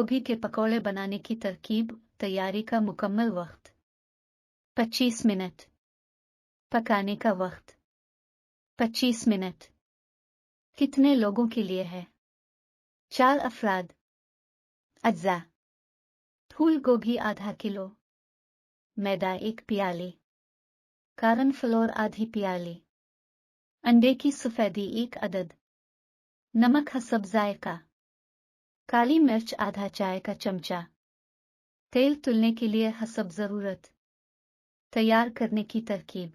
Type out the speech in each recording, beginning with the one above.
गोभी के पकौड़े बनाने की तरकीब। तैयारी का मुकम्मल वक्त 25 मिनट। पकाने का वक्त 25 मिनट। कितने लोगों के लिए है? 4 अफराद। अज्जा: फूल गोभी आधा किलो, मैदा 1 प्याली, कॉर्नफ्लोर आधी प्याली, अंडे की सफेदी 1 अदद, नमक हसब जायका, काली मिर्च आधा चाय का चमचा, तेल तुलने के लिए हसब ज़रूरत। तैयार करने की तरकीब: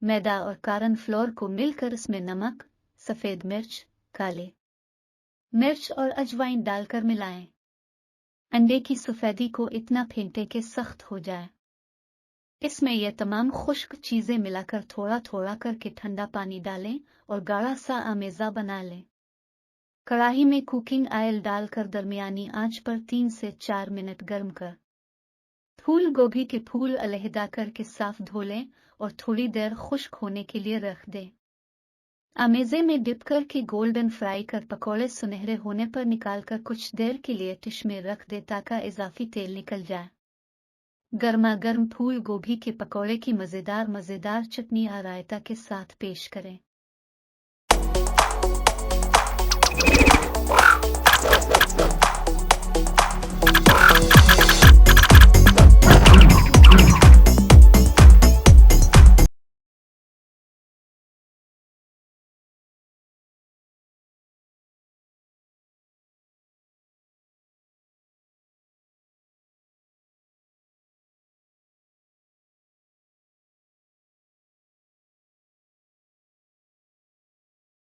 मैदा और कॉर्नफ्लोर को मिलकर इसमें नमक, सफ़ेद मिर्च, काले मिर्च और अजवाइन डालकर मिलाएं। अंडे की सफेदी को इतना फेंटें कि सख्त हो जाए। इसमें यह तमाम खुश्क चीज़ें मिलाकर थोड़ा थोड़ा करके ठंडा पानी डालें और गाढ़ा सा आमेज़ा बना लें। कढ़ाई में कुकिंग ऑयल डालकर दरमियानी आंच पर 3 से 4 मिनट गर्म कर फूल गोभी के फूल अलहदा करके साफ धो लें और थोड़ी देर खुश्क होने के लिए रख दें। आमेज़े में डिप करके गोल्डन फ्राई कर पकौड़े सुनहरे होने पर निकालकर कुछ देर के लिए डिश में रख दें ताकि इजाफी तेल निकल जाए। गर्मा गर्म फूल गोभी के पकौड़े की मज़ेदार चटनी या रायता के साथ पेश करें।